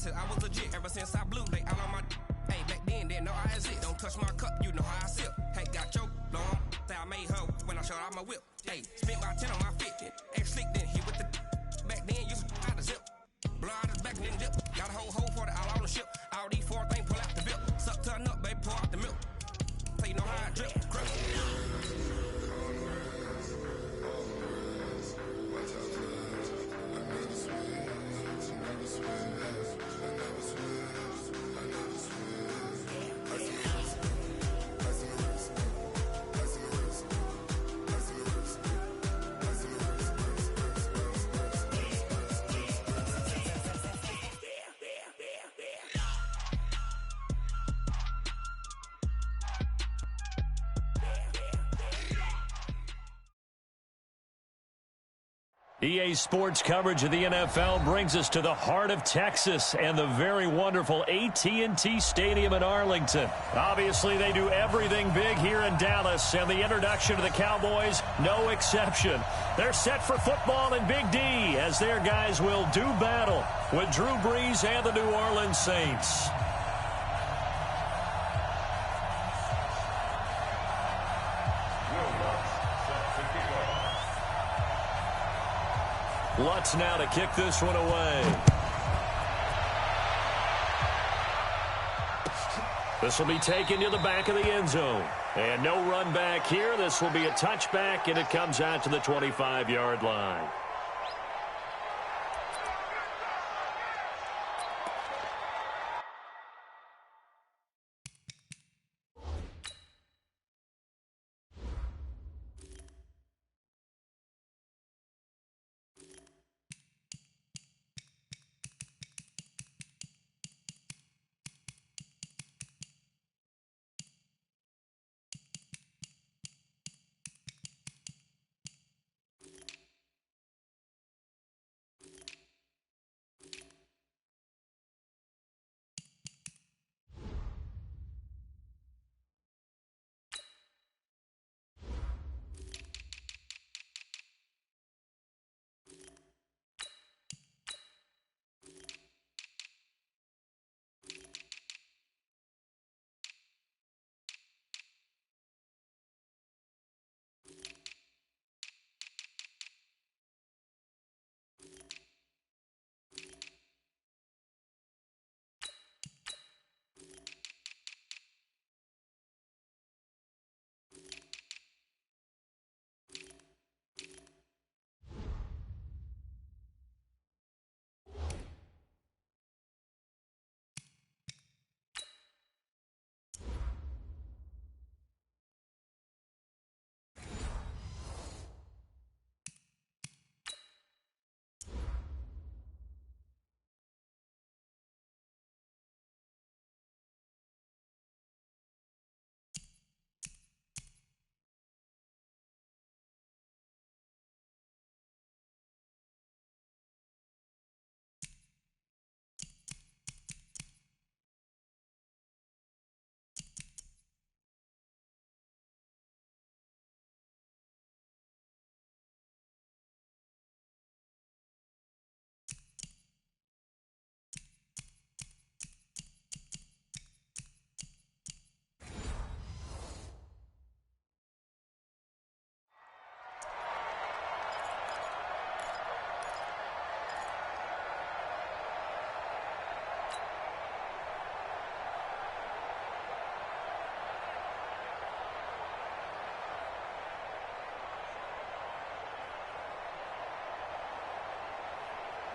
said I was legit ever since I blew. They all on my. Hey, back then, didn't know I had it. Don't touch my cup, you know how I sip. Hey, got choked, long. Say I made her when I showed out my whip. Hey, spent about 10 on my fit. Ex slick, then hit with the. Back then, used to out the zip. Blow out his back and then dip. Got a whole for the all on the ship. All these four things pull out the bip. Suck to a nut, baby, pour out the milk. So you know how I drip. Crap. EA Sports coverage of the NFL brings us to the heart of Texas and the very wonderful AT&T Stadium in Arlington. Obviously, they do everything big here in Dallas, and the introduction to the Cowboys, no exception. They're set for football in Big D as their guys will do battle with Drew Brees and the New Orleans Saints. Lutz now to kick this one away. This will be taken to the back of the end zone. And no run back here. This will be a touchback, and it comes out to the 25-yard line.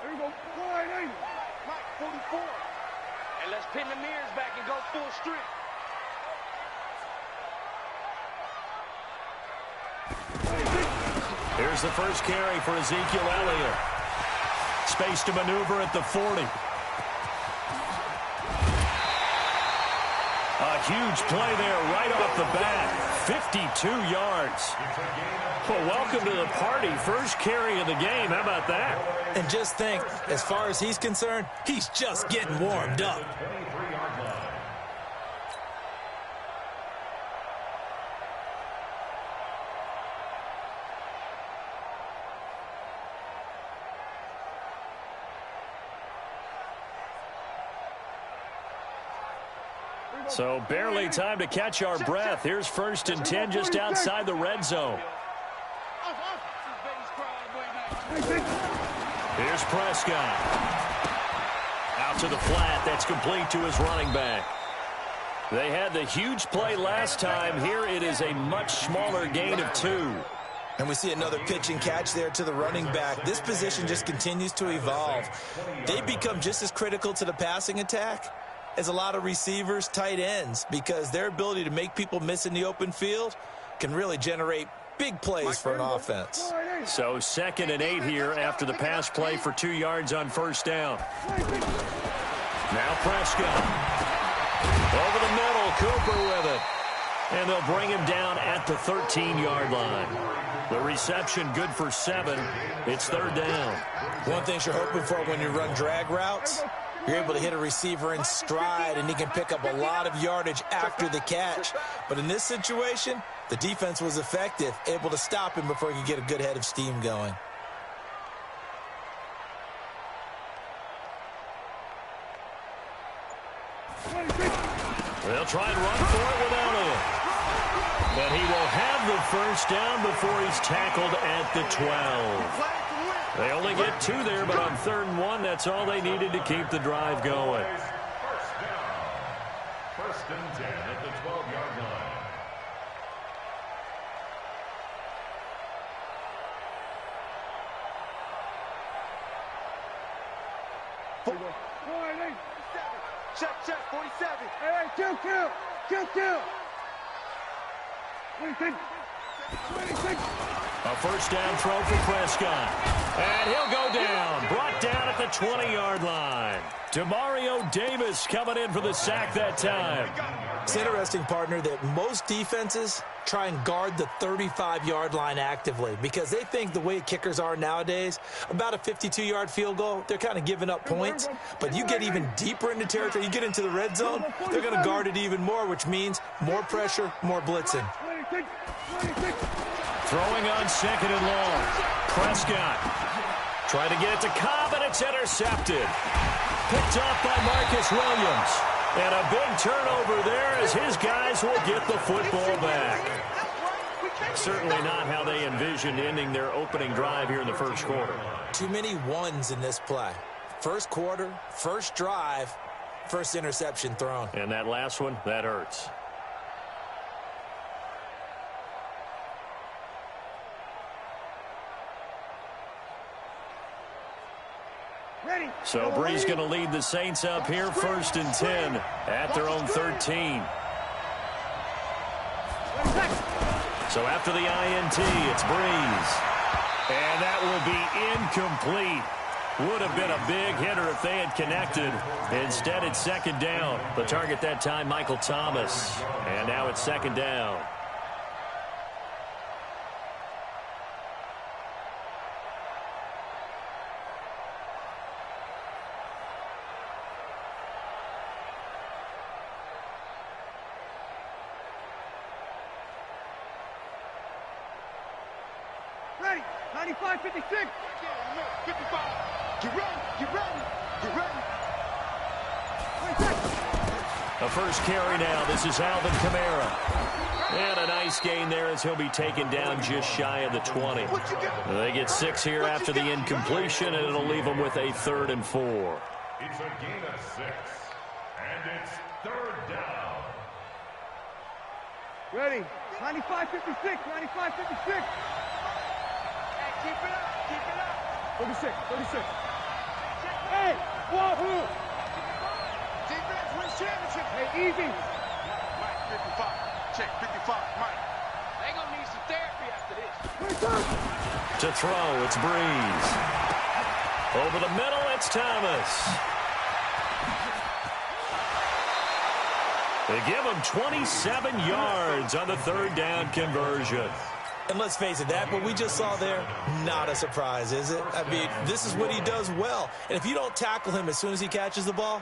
There you go, wide 80. Right, 44. And let's pin the mirrors back and go full strength. Here's the first carry for Ezekiel Elliott. Space to maneuver at the 40. A huge play there right off the bat. 52 yards. Well, welcome to the party. First carry of the game. How about that? And just think, as far as he's concerned, he's just getting warmed up. So barely time to catch our breath. Here's 1st and 10 just outside the red zone. Here's Prescott. Out to the flat. That's complete to his running back. They had the huge play last time. Here it is a much smaller gain of 2. And we see another pitch and catch there to the running back. This position just continues to evolve. They become just as critical to the passing attack as a lot of receivers, tight ends, because their ability to make people miss in the open field can really generate big plays for an offense. So 2nd and 8 here after the pass play for 2 yards on 1st down. Now Prescott. Over the middle, Cooper with it. And they'll bring him down at the 13-yard line. The reception good for 7. It's 3rd down. One thing you're hoping for when you run drag routes, you're able to hit a receiver in stride, and he can pick up a lot of yardage after the catch. But in this situation, the defense was effective, able to stop him before he could get a good head of steam going. They'll try and run for it without him. But he will have the 1st down before he's tackled at the 12. They only get 2 there, but on 3rd and 1, that's all they needed to keep the drive going. 1st and 10 at the 12-yard line. Check, 47. Hey, kill. 26. A 1st down throw for Prescott. And he'll go down. Brought down at the 20-yard line. Demario Davis coming in for the sack that time. It's interesting, partner, that most defenses try and guard the 35-yard line actively because they think the way kickers are nowadays, about a 52-yard field goal, they're kind of giving up points. But you get even deeper into territory, you get into the red zone, they're going to guard it even more, which means more pressure, more blitzing. Throwing on 2nd and long. Prescott trying to get it to Cobb, and it's intercepted. Picked off by Marcus Williams. And a big turnover there as his guys will get the football back. Certainly not how they envisioned ending their opening drive here in the 1st quarter. Too many ones in this play. 1st quarter, 1st drive, 1st interception thrown. And that last one, that hurts. So Bree's going to lead the Saints up here, 1st and 10 at their own 13. So after the INT, it's Breeze. And that will be incomplete. Would have been a big hitter if they had connected. Instead, it's 2nd down. The target that time, Michael Thomas. And now it's 2nd down. Ready, 95, 56. 55. Get ready. A 1st carry now. This is Alvin Kamara. And a nice gain there as he'll be taken down just shy of the 20. They get 6 here after the incompletion, and it'll leave them with a 3rd and 4. It's a gain of 6, and it's 3rd down. Ready, 95, 56. 95, 56. Keep it up. 36. Hey, wahoo! Defense wins championship. Hey, easy. Mike, 55. Check, 55. Mike. They gonna need some therapy after this. To throw, it's Breeze. Over the middle, it's Thomas. They give him 27 yards on the 3rd down conversion. And let's face it, that what we just saw there, not a surprise, is it? I mean, this is what he does well. And if you don't tackle him as soon as he catches the ball,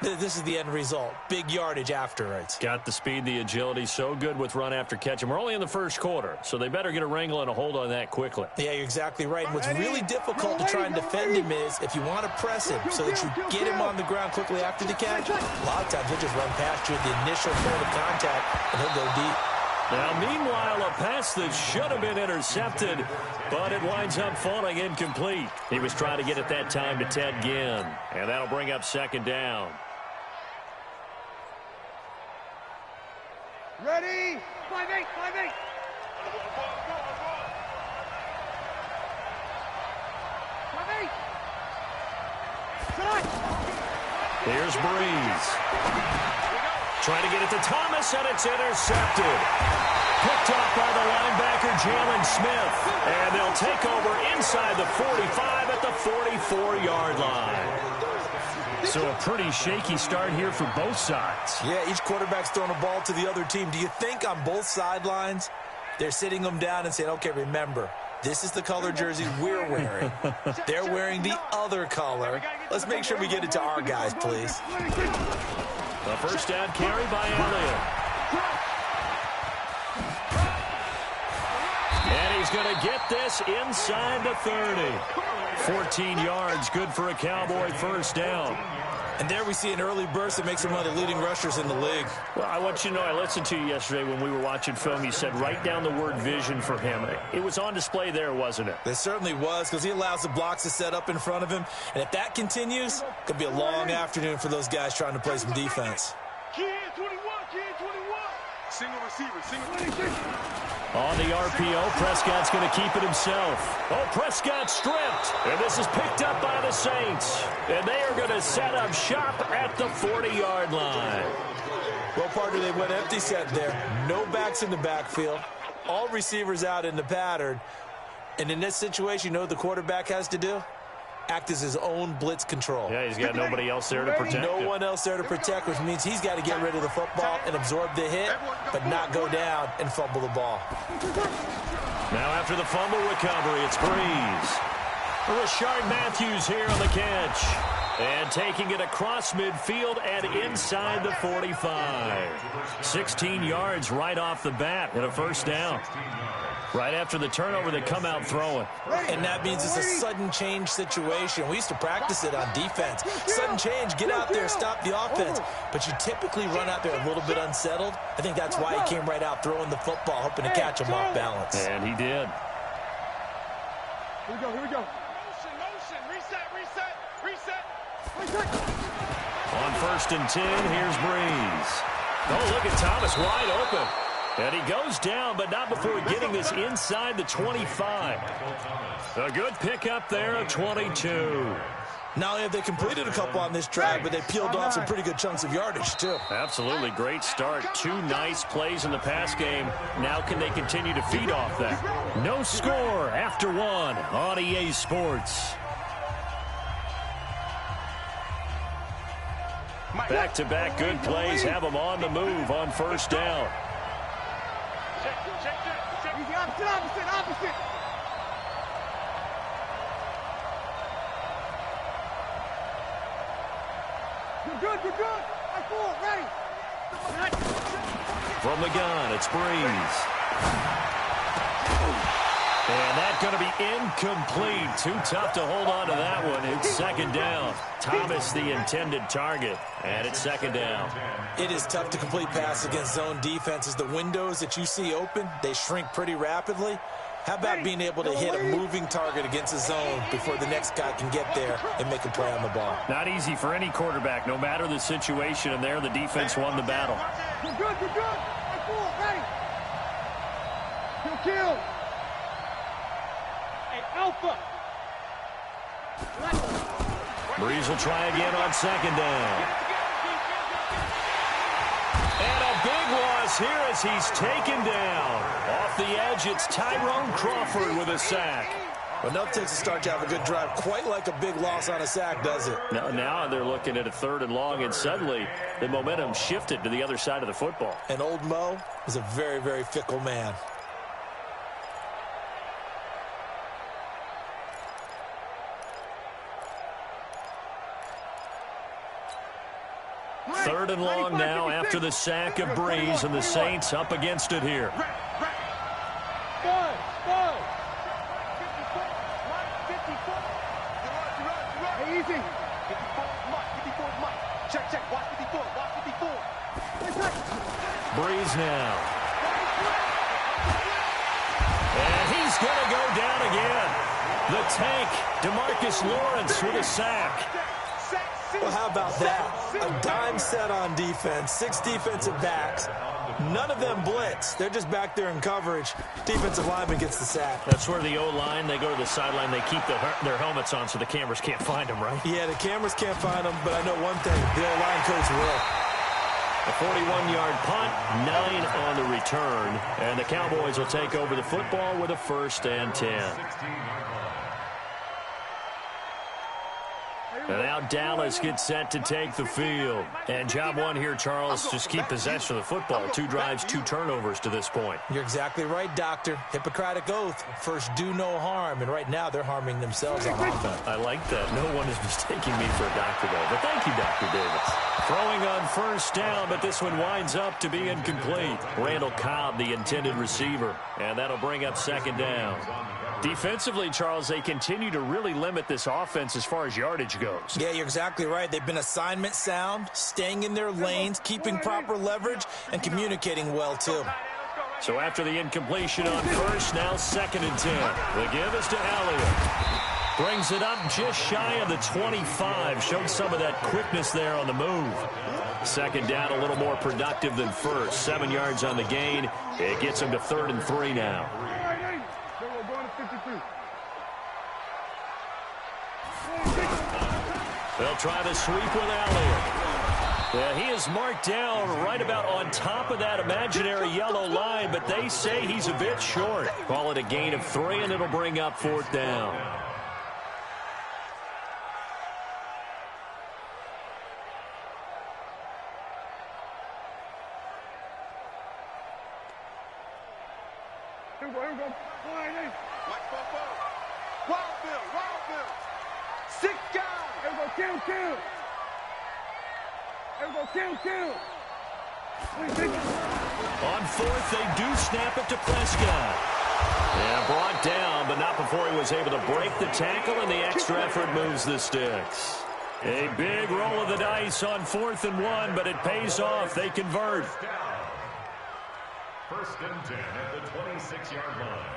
This is the end result. Big yardage afterwards. Got the speed, the agility, so good with run after catch. And we're only in the first quarter, so they better get a wrangle and a hold on that quickly. Yeah, you're exactly right. And what's really difficult to try and defend him is if you want to press him so that you get him on the ground quickly after the catch, a lot of times he'll just run past you at the initial point of contact, and he'll go deep. Now, meanwhile, a pass that should have been intercepted, but it winds up falling incomplete. He was trying to get it that time to Ted Ginn, and that'll bring up second down. Ready? 5-8, 5-8. Here's Breeze. Trying to get it to Thomas, and it's intercepted. Picked off by the linebacker, Jalen Smith. And they'll take over inside the 45 at the 44-yard line. So a pretty shaky start here for both sides. Yeah, each quarterback's throwing a ball to the other team. Do you think on both sidelines they're sitting them down and saying, okay, remember, this is the color jersey we're wearing. They're wearing the other color. Let's make sure we get it to our guys, please. The first down carry by Elliott. And he's going to get this inside the 30. 14 yards, good for a Cowboy first down. And there we see an early burst that makes him one of the leading rushers in the league. Well, I want you to know, I listened to you yesterday when we were watching film. You said write down the word vision for him. It was on display there, wasn't it? It certainly was, because he allows the blocks to set up in front of him. And if that continues, it could be a long afternoon for those guys trying to play some defense. Key in 21, key in 21. Single receiver, single. On the RPO, Prescott's going to keep it himself. Oh, Prescott stripped. And this is picked up by the Saints. And they are going to set up shop at the 40-yard line. Well, partner, they went empty set there. No backs in the backfield. All receivers out in the pattern. And in this situation, you know what the quarterback has to do? Act as his own blitz control. Yeah, he's got nobody else there to protect him. No one else there to protect, which means he's got to get rid of the football and absorb the hit, but not go down and fumble the ball. Now after the fumble recovery, it's Breeze. Rashard Matthews here on the catch. And taking it across midfield and inside the 45. 16 yards right off the bat and a first down. Right after the turnover, they come out throwing. And that means it's a sudden change situation. We used to practice it on defense. Sudden change, get out there, stop the offense. But you typically run out there a little bit unsettled. I think that's why he came right out throwing the football, hoping to catch him off balance. And he did. Here we go, here we go. Motion, motion, reset, reset, reset. On 1st and 10, here's Breeze. Oh, look at Thomas wide open. And he goes down, but not before getting this inside the 25. A good pickup there of 22. Not only have they completed a couple on this drive, but they peeled off some pretty good chunks of yardage, too. Absolutely. Great start. 2 nice plays in the pass game. Now can they continue to feed off that? No score after 1 on EA Sports. Back-to-back good plays have them on the move on first down. Easy, opposite. You're good. I fool, ready. From the gun, it's Breeze. And that's going to be incomplete. Too tough to hold on to that one. It's second down. Thomas, the intended target. And it's second down. It is tough to complete passes against zone defenses. The windows that you see open, they shrink pretty rapidly. How about being able to hit a moving target against a zone before the next guy can get there and make a play on the ball? Not easy for any quarterback, no matter the situation. And there, the defense won the battle. You're good. I fool, ready. Kill. Alpha. Breeze will try again on second down. And a big loss here as he's taken down. Off the edge, it's Tyrone Crawford with a sack. Well, nothing takes a start to have a good drive quite like a big loss on a sack, does it? Now they're looking at a 3rd and long, and suddenly the momentum shifted to the other side of the football. And old Mo is a very, very fickle man. 3rd and long now after the sack of Breeze, and the Saints up against it here. Hey, easy. Check. Watch 54. Breeze now. And he's going to go down again. The tank, DeMarcus Lawrence with a sack. Well, how about that? A dime set on defense, 6 defensive backs. None of them blitz. They're just back there in coverage. Defensive lineman gets the sack. That's where the O-line, they go to the sideline, they keep their helmets on so the cameras can't find them, right? Yeah, the cameras can't find them, but I know one thing. The O-line coach will. A 41-yard punt, 9 on the return. And the Cowboys will take over the football with a 1st and 10. And now Dallas gets set to take the field. And job one here, Charles, just keep possession of the football. 2 drives, 2 turnovers to this point. You're exactly right, Doctor. Hippocratic oath. First, do no harm. And right now, they're harming themselves on offense. I like that. No one is mistaking me for a doctor, though. But thank you, Dr. Davis. Throwing on 1st down, but this one winds up to be incomplete. Randall Cobb, the intended receiver. And that'll bring up 2nd down. Defensively, Charles, they continue to really limit this offense as far as yardage goes. Yeah, you're exactly right. They've been assignment sound, staying in their lanes, keeping proper leverage, and communicating well, too. So after the incompletion on 1st, now 2nd and 10. The give is to Elliott. Brings it up just shy of the 25. Showed some of that quickness there on the move. 2nd down, a little more productive than 1st. 7 yards on the gain. It gets him to 3rd and 3 now. They'll try the sweep with Elliott. Yeah, he is marked down right about on top of that imaginary yellow line, but they say he's a bit short. Call it a gain of 3, and it'll bring up 4th down. Here we go. Wildville. 6 guys. Here we go, kill. Here we go, kill. On 4th, they do snap it to Prescott. Yeah, brought down, but not before he was able to break the tackle, and the extra effort moves the sticks. A big roll of the dice on 4th and 1, but it pays off. They convert. 1st and 10 at the 26-yard line.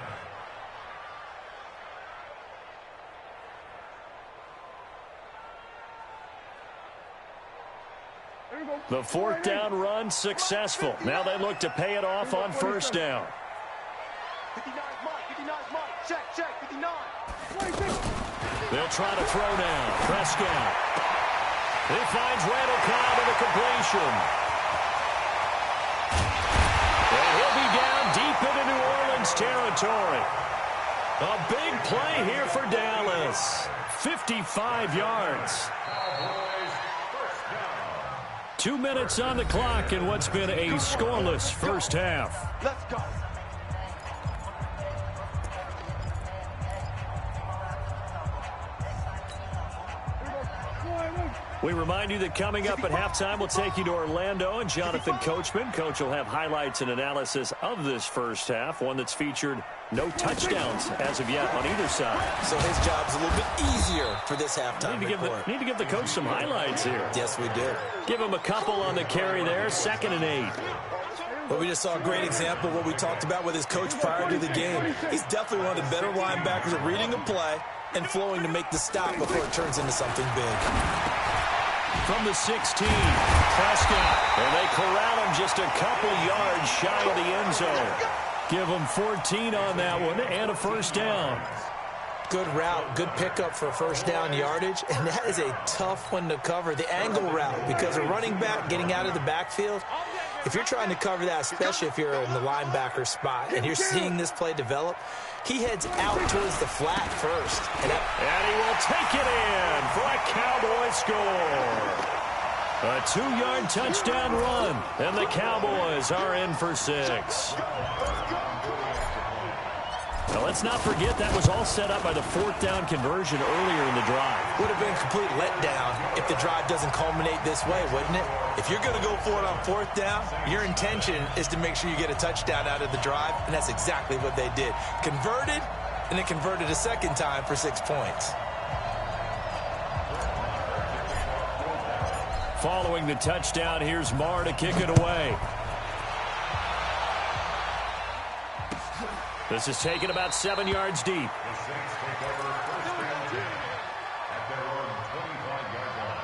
The 4th down run successful. Now they look to pay it off on 1st down. 59's Mike. Check, 59. They'll try to throw now. Prescott. He finds Randall Cobb with a completion. And he'll be down deep into New Orleans territory. A big play here for Dallas. 55 yards. 2 minutes on the clock in what's been a scoreless 1st half. Let's go. We remind you that coming up at halftime, we'll take you to Orlando and Jonathan Coachman. Coach will have highlights and analysis of this 1st half, one that's featured no touchdowns as of yet on either side. So his job's a little bit easier for this halftime report. Need to give the coach some highlights here. Yes, we do. Give him a couple on the carry there, 2nd and 8. Well, we just saw a great example of what we talked about with his coach prior to the game. He's definitely one of the better linebackers at reading a play and flowing to make the stop before it turns into something big. From the 16, Prescott, and they corral him just a couple yards shy of the end zone. Give him 14 on that one and a 1st down. Good route, good pickup for 1st down yardage, and that is a tough one to cover, the angle route, because a running back getting out of the backfield, if you're trying to cover that, especially if you're in the linebacker spot and you're seeing this play develop, he heads out towards the flat first. And he will take it in for a Cowboy score. A 2-yard touchdown run, and the Cowboys are in for 6. Now, let's not forget that was all set up by the fourth down conversion earlier in the drive. Would have been a complete letdown if the drive doesn't culminate this way, wouldn't it? If you're going to go for it on fourth down, your intention is to make sure you get a touchdown out of the drive, and that's exactly what they did. Converted, and then converted a second time for 6 points. Following the touchdown, here's Marr to kick it away. This is taken about 7 yards deep. The Saints take over first and 10 at their own 25-yard line.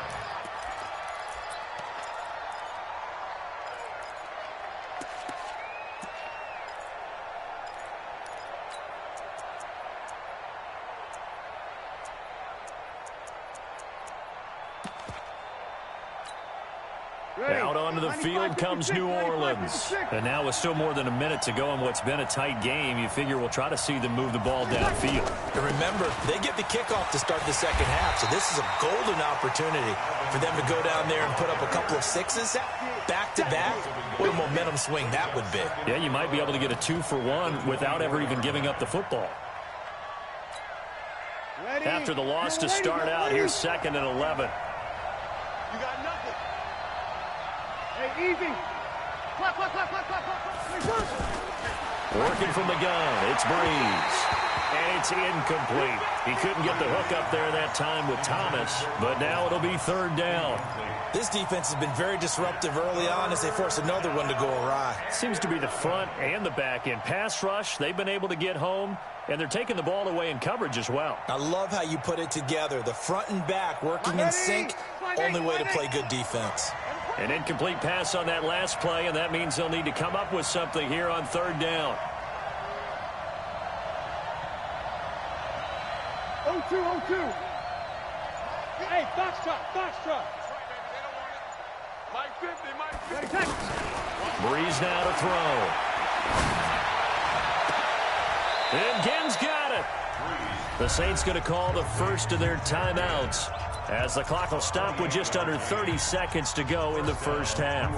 Out onto the field comes New Orleans. And now with still more than a minute to go in what's been a tight game, you figure we'll try to see them move the ball downfield. And remember, they get the kickoff to start the second half, so this is a golden opportunity for them to go down there and put up a couple of sixes back-to-back. What a momentum swing that would be. Yeah, you might be able to get a 2-for-1 without ever even giving up the football. After the loss to start out, here's 2nd and 11. You got nothing. Hey, easy. Clap, clap, clap, clap, clap, clap. Working from the gun, it's Breeze. And it's incomplete. He couldn't get the hook up there that time with Thomas, but now it'll be 3rd down. This defense has been very disruptive early on as they force another one to go awry. Seems to be the front and the back end. Pass rush, they've been able to get home, and they're taking the ball away in coverage as well. I love how you put it together. The front and back working in sync, only way to play good defense. An incomplete pass on that last play, and that means they'll need to come up with something here on 3rd down. 0-2. Hey, box truck. Mike 50. Breeze now to throw. And Gen's got it. The Saints going to call the first of their timeouts as the clock will stop with just under 30 seconds to go in the first half.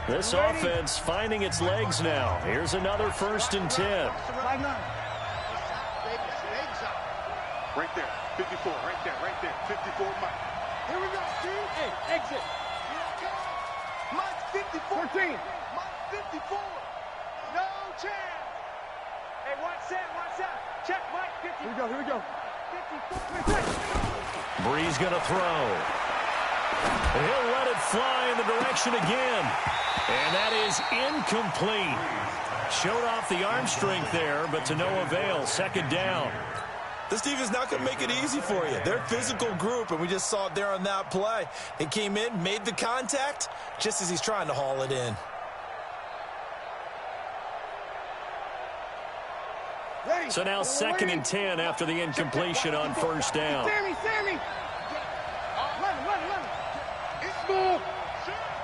This offense finding its legs now. Here's another 1st and 10. Right there, 54, right there, 54, Mike. Here we go, team. Hey, exit. Mike 54. 14. Mike 54. No chance. Hey, watch that. Check Mike 50. Here we go. 54. Breeze going to throw. And he'll let it fly in the direction again. And that is incomplete. Showed off the arm strength there, but to no avail. 2nd down. This defense is not going to make it easy for you. They're a physical group, and we just saw it there on that play. He came in, made the contact, just as he's trying to haul it in. So now 2nd and 10 after the incompletion on 1st down. Sammy. 11. It's move.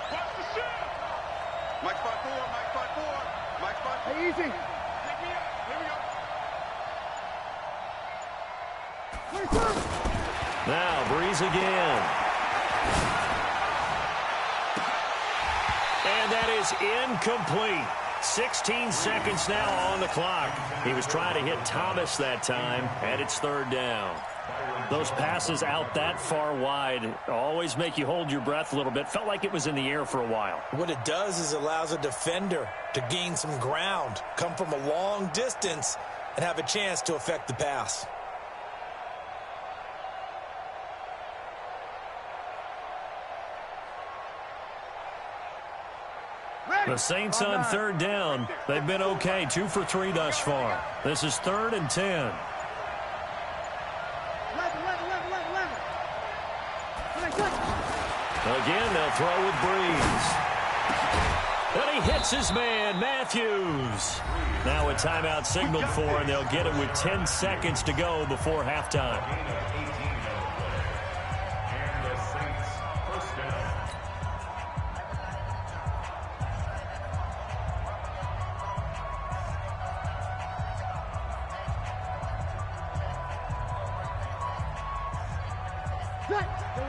Watch the shot. Mike 5-4. Hey, easy. Pick me up. Here we go. Now Breeze again. And that is incomplete. 16 seconds now on the clock. He was trying to hit Thomas that time, and it's 3rd down. Those passes out that far wide always make you hold your breath a little bit. Felt like it was in the air for a while. What it does is allows a defender to gain some ground, come from a long distance, and have a chance to affect the pass. The Saints on 3rd down. They've been okay. 2 for 3 thus far. This is 3rd and 10. 11. Again, they'll throw with Breeze. And he hits his man, Matthews. Now a timeout signaled for, and they'll get it with 10 seconds to go before halftime.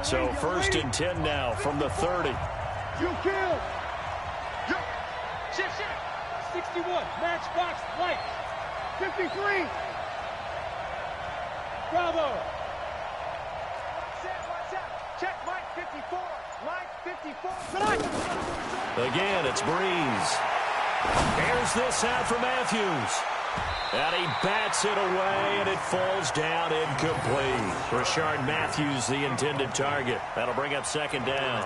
So 1st and 10 now from the 30. You kill. Shift. 61. Matchbox light. 53. Bravo. Watch out. Check Mike 54. Mike 54. Again, it's Breeze. Here's this out for Matthews. And he bats it away, and it falls down incomplete. Rashard Matthews, the intended target. That'll bring up second down.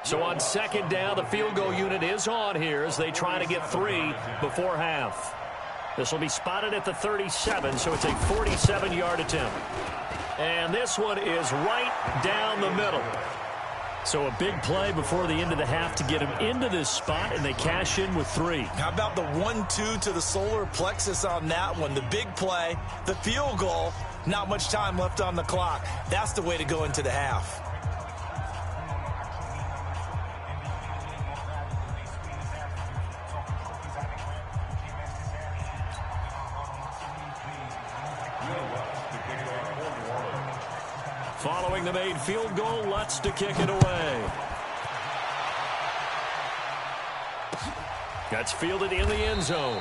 So on second down, the field goal unit is on here as they try to get 3 before half. This will be spotted at the 37, so it's a 47-yard attempt. And this one is right down the middle. So a big play before the end of the half to get him into this spot, and they cash in with 3. How about the 1-2 to the solar plexus on that one? The big play, the field goal, not much time left on the clock. That's the way to go into the half. Following the made field goal, Lutz to kick it away. That's fielded in the end zone.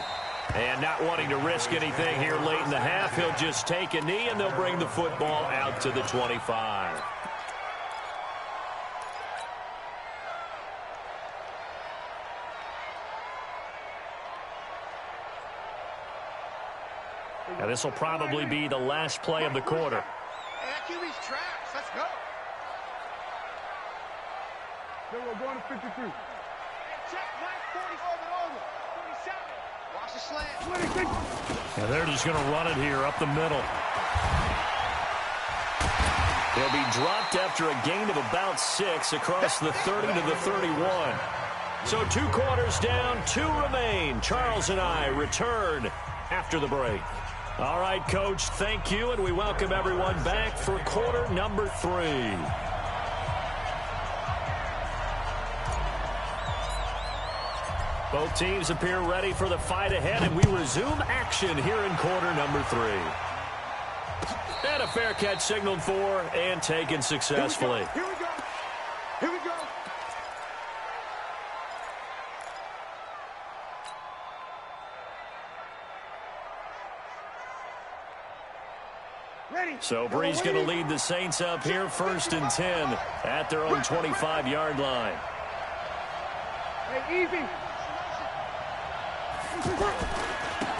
And not wanting to risk anything here late in the half, he'll just take a knee, and they'll bring the football out to the 25. Now this will probably be the last play of the quarter. QB's traps. Let's go. Then we're going to 53. And check Mike 44 over. 47. Watch the slant. 26. And they're just going to run it here up the middle. He'll be dropped after a gain of about 6 across the 30 to the 31. So 2 quarters down, 2 remain. Charles and I return after the break. All right, Coach, thank you, and we welcome everyone back for quarter number 3. Both teams appear ready for the fight ahead, and we resume action here in quarter number 3. And a fair catch signaled for and taken successfully. Here we go. Here we go. So Breeze going to lead the Saints up here 1st and 10 at their own 25-yard line. Hey, easy.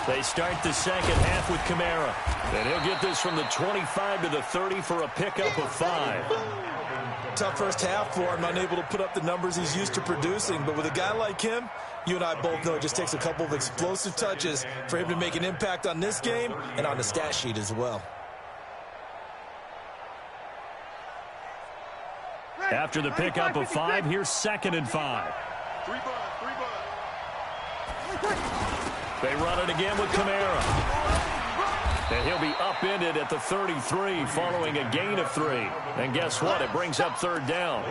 They start the second half with Kamara. And he'll get this from the 25 to the 30 for a pickup of 5. Tough first half for him, unable to put up the numbers he's used to producing. But with a guy like him, you and I both know it just takes a couple of explosive touches for him to make an impact on this game and on the stat sheet as well. After the pickup of 5, here's 2nd and 5. They run it again with Kamara. And he'll be upended at the 33 following a gain of 3. And guess what? It brings up 3rd down.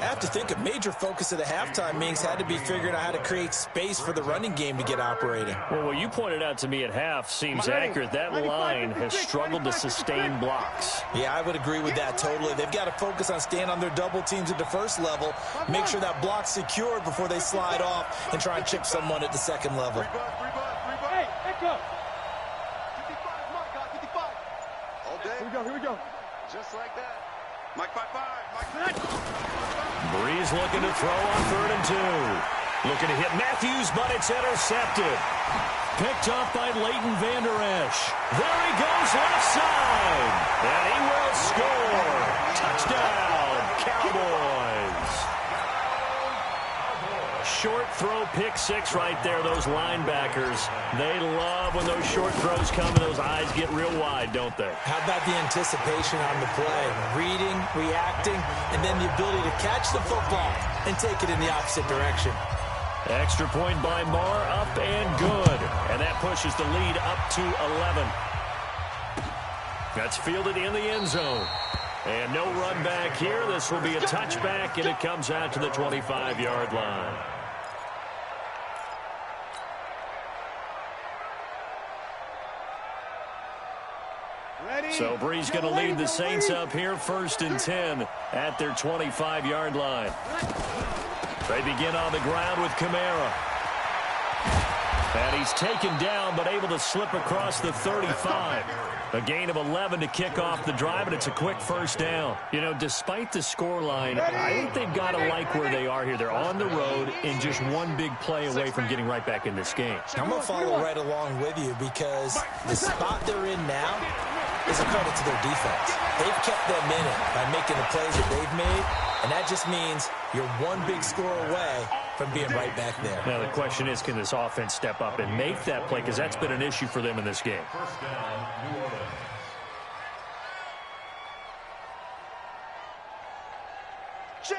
I have to think a major focus of the halftime meetings had to be figuring out how to create space for the running game to get operating. Well, what you pointed out to me at half seems accurate. That line has struggled to sustain blocks. Yeah, I would agree with that totally. They've got to focus on staying on their double teams at the first level, make sure that block's secured before they slide off and try and chip someone at the second level. Hey, echo. 55, Mike, got 55. All day. Here we go. Just like that. Mike 5-5. Mike. Breeze looking to throw on 3rd and 2. Looking to hit Matthews, but it's intercepted. Picked up by Leighton Vander Esch. There he goes left side. And he will score. Touchdown, Cowboys. Short throw, pick 6 right there. Those linebackers, they love when those short throws come and those eyes get real wide, don't they? How about the anticipation on the play? Reading, reacting, and then the ability to catch the football and take it in the opposite direction. Extra point by Marr, up and good. And that pushes the lead up to 11. That's fielded in the end zone. And no run back here. This will be a touchback, and it comes out to the 25-yard line. So Bree's going to lead the Saints up here 1st and 10 at their 25-yard line. They begin on the ground with Kamara. And he's taken down but able to slip across the 35. A gain of 11 to kick off the drive, and it's a quick first down. You know, despite the scoreline, I think they've got to like where they are here. They're on the road and just one big play away from getting right back in this game. I'm going to follow right along with you because the spot they're in now is a credit to their defense. They've kept them in it by making the plays that they've made, and that just means you're one big score away from being right back there. Now, the question is, can this offense step up and make that play? Because that's been an issue for them in this game. First down, New Orleans.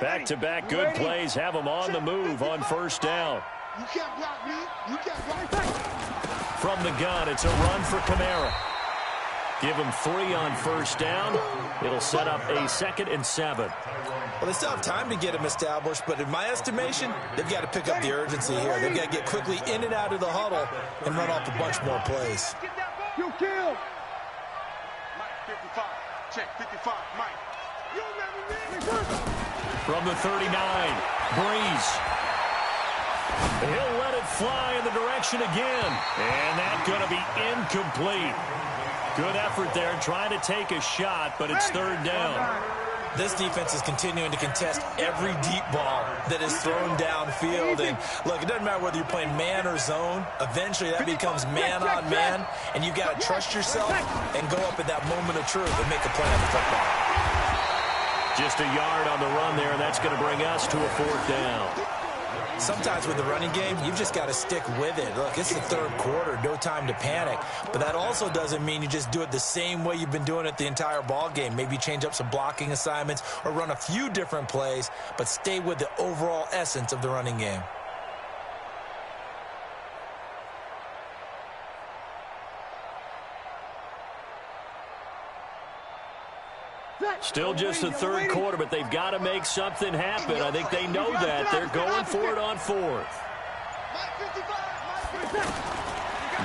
Back-to-back good plays have them on the move on first down. You can't block me. You can't block me. From the gun, it's a run for Kamara. Give him 3 on first down. It'll set up a 2nd and 7. Well, they still have time to get him established, but in my estimation, they've got to pick up the urgency here. They've got to get quickly in and out of the huddle and run off a bunch more plays. You kill. Mike, 55. Check, 55. Mike. You never me. From the 39, Breeze. He'll let it fly in the direction again. And that's going to be incomplete. Good effort there, trying to take a shot, but it's 3rd down. This defense is continuing to contest every deep ball that is thrown downfield. And, look, it doesn't matter whether you're playing man or zone. Eventually, that becomes man on man, and you've got to trust yourself and go up at that moment of truth and make a play on the football. Just a yard on the run there, and that's going to bring us to a 4th down. Sometimes with the running game, you've just got to stick with it. Look, it's the 3rd quarter, no time to panic. But that also doesn't mean you just do it the same way you've been doing it the entire ball game. Maybe change up some blocking assignments or run a few different plays, but stay with the overall essence of the running game. Still just the 3rd quarter, but they've got to make something happen. I think they know that. They're going for it on 4th.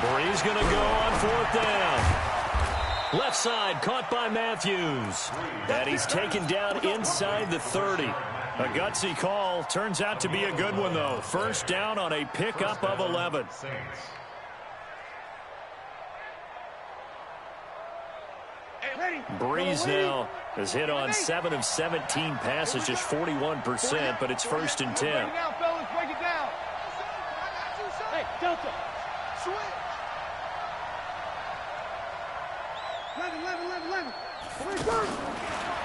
Bree's going to go on 4th down. Left side, caught by Matthews. And he's taken down inside the 30. A gutsy call. Turns out to be a good one, though. First down on a pickup of 11. Breeze now has hit on 7 of 17 passes, just 41%, but it's 1st and 10. Break it down, fellas. Break it down. Hey, Delta. Switch. 11.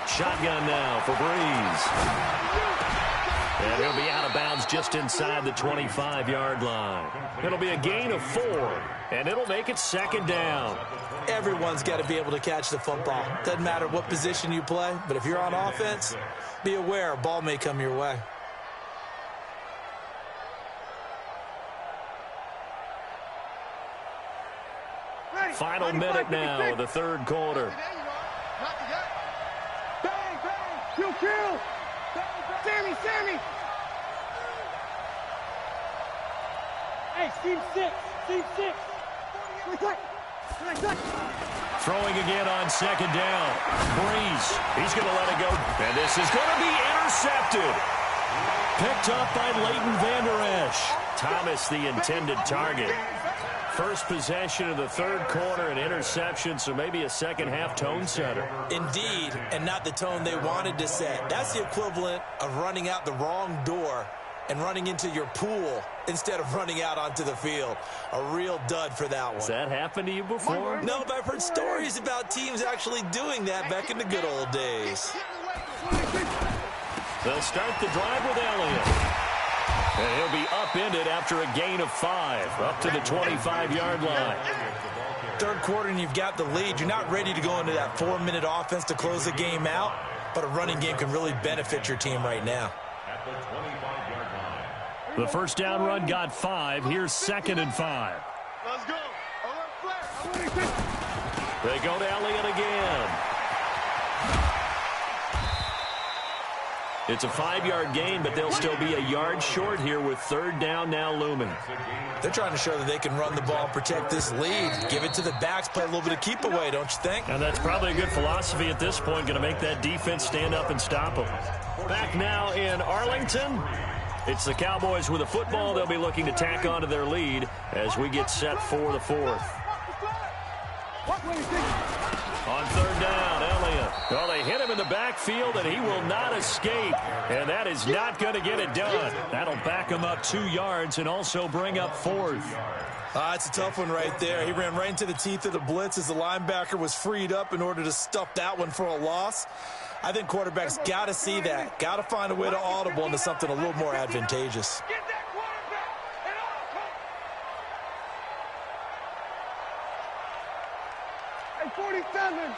Shotgun now for Breeze. And he'll be out of bounds just inside the 25-yard line. It'll be a gain of 4, and it'll make it 2nd down. Everyone's got to be able to catch the football. Doesn't matter what position you play, but if you're on offense, be aware a ball may come your way. Final minute now of the 3rd quarter. Bang, bang. Kill. Sammy. Hey, team 6. Throwing again on 2nd down. Breeze. He's going to let it go. And this is going to be intercepted. Picked up by Leighton Vander Esch. Thomas, the intended target. First possession of the 3rd quarter, an interception, so maybe a second-half tone setter. Indeed, and not the tone they wanted to set. That's the equivalent of running out the wrong door and running into your pool instead of running out onto the field. A real dud for that one. Has that happened to you before? No, but I've heard stories about teams actually doing that back in the good old days. They'll start the drive with Elliott. And he'll be upended after a gain of 5, up to the 25-yard line. 3rd quarter and you've got the lead. You're not ready to go into that 4-minute offense to close the game out, but a running game can really benefit your team right now. At the 25-yard line. The first down run got 5. Here's 2nd and 5. Let's go. They go to Elliott again. It's a 5-yard gain, but they'll still be a yard short here with 3rd down now looming. They're trying to show that they can run the ball and protect this lead. Give it to the backs, play a little bit of keep away, don't you think? And that's probably a good philosophy at this point, going to make that defense stand up and stop them. Back now in Arlington, it's the Cowboys with the football. They'll be looking to tack onto their lead as we get set for the 4th. On 3rd down, Elliott. Well, they hit him in the backfield, and he will not escape. And that is not going to get it done. That'll back him up 2 yards and also bring up 4th. It's a tough one right there. He ran right into the teeth of the blitz as the linebacker was freed up in order to stuff that one for a loss. I think quarterbacks got to see that. Got to find a way to audible into something a little more advantageous. Get that quarterback and all. Hey, 47.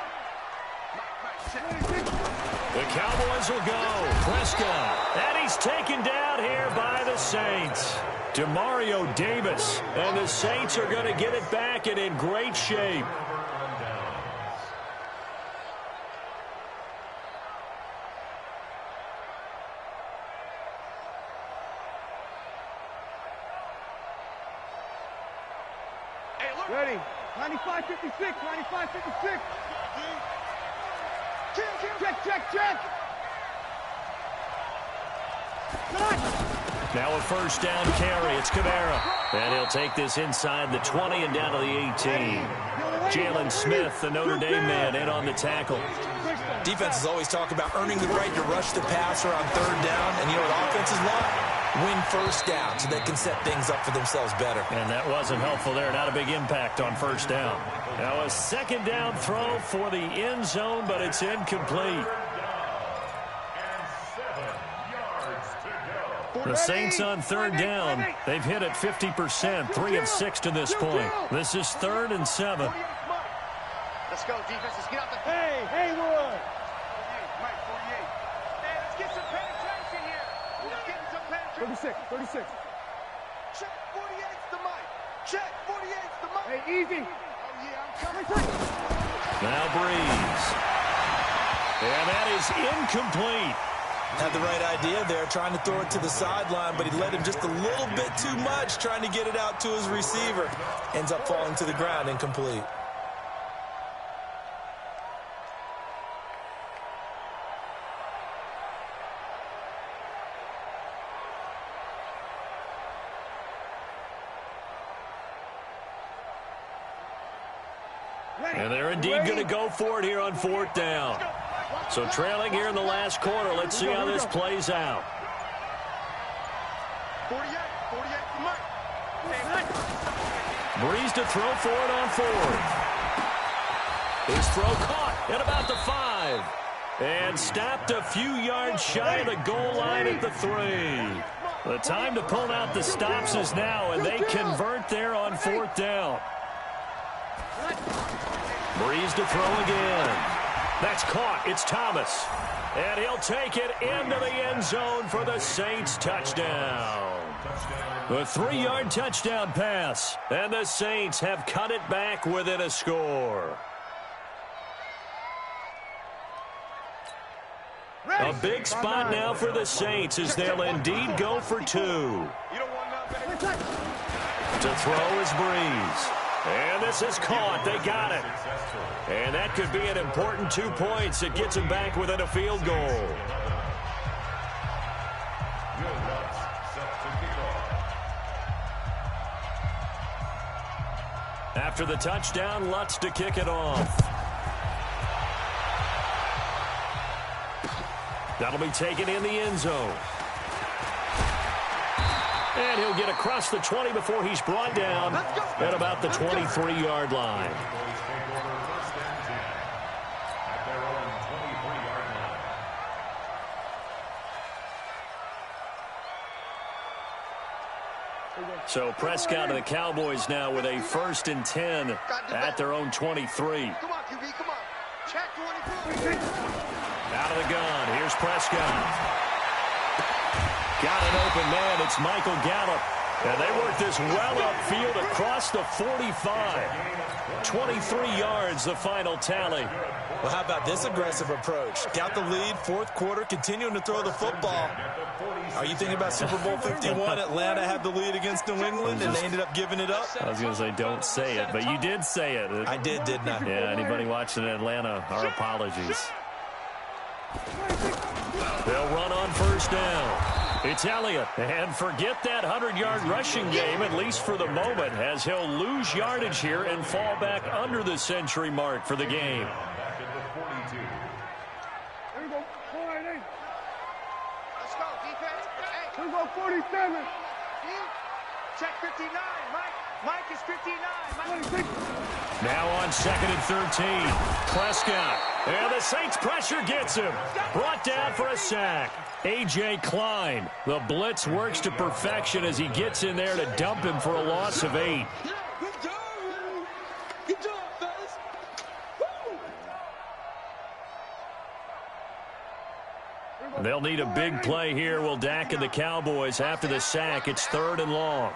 The Cowboys will go. Prescott. And he's taken down here by the Saints. Demario Davis. And the Saints are going to get it back and in great shape. Ready. 95-56. 95-56. Check. Now a 1st down carry. It's Kamara. And he'll take this inside the 20 and down to the 18. Jalen Smith, the Notre Dame man, in on the tackle. Defenses always talk about earning the right to rush the passer on 3rd down. And you know what offenses want? Win 1st down so they can set things up for themselves better. And that wasn't helpful there. Not a big impact on 1st down. Now a 2nd down throw for the end zone, but it's incomplete. The Saints on 3rd down. They've hit it 50%, 3 of 6 to this point. This is 3rd and 7. Let's go, defense. Let's get out the... Hey, Haywood. 36. Check 48's the mic. Check 48's the mic. Hey, easy. Oh, yeah, I'm coming. Now Breeze. And that is incomplete. Had the right idea there, trying to throw it to the sideline, but he led him just a little bit too much, trying to get it out to his receiver. Ends up falling to the ground, incomplete. And they're indeed going to go for it here on 4th down. So trailing here in the last quarter. Let's see how this plays out. 48 Breeze to throw for it on 4th. His throw caught at about the 5. And stopped a few yards shy of the goal line at the 3. The time to pull out the stops is now, and they convert there on 4th down. Breeze to throw again. That's caught. It's Thomas. And he'll take it into the end zone for the Saints touchdown. A 3-yard touchdown pass. And the Saints have cut it back within a score. A big spot now for the Saints as they'll indeed go for 2. To throw is Breeze. And this is caught. They got it. And that could be an important 2 points. It gets them back within a field goal. After the touchdown, Lutz to kick it off. That'll be taken in the end zone. And he'll get across the 20 before he's brought down at about the 23-yard line. So Prescott and the Cowboys now with a 1st and 10 at their own 23. Come on, QB, come on. Check 24. Out of the gun. Here's Prescott. Got an open man. It's Michael Gallup. And they work this well upfield across the 45. 23 yards, the final tally. Well, how about this aggressive approach? Got the lead, fourth quarter, continuing to throw the football. Are you thinking about Super Bowl 51? Atlanta had the lead against New England, and they ended up giving it up? I was going to say, don't say it, but you did say it. I did, didn't I? Yeah, anybody watching Atlanta, our apologies. They'll run on first down. It's Elliott. And forget that 100-yard rushing game, at least for the moment, as he'll lose yardage here and fall back under the century mark for the game. Here we go. 4-8. Let's go, defense. Hey. Here we go, 47. Check 59. Mike is 59. Mike. Now on 2nd and 13. Prescott. And the Saints pressure gets him. Brought down for a sack. A.J. Klein. The blitz works to perfection as he gets in there to dump him for a loss of 8. Good job, man. Good job, fellas. Woo! They'll need a big play here. Will Dak and the Cowboys after the sack. It's 3rd and long.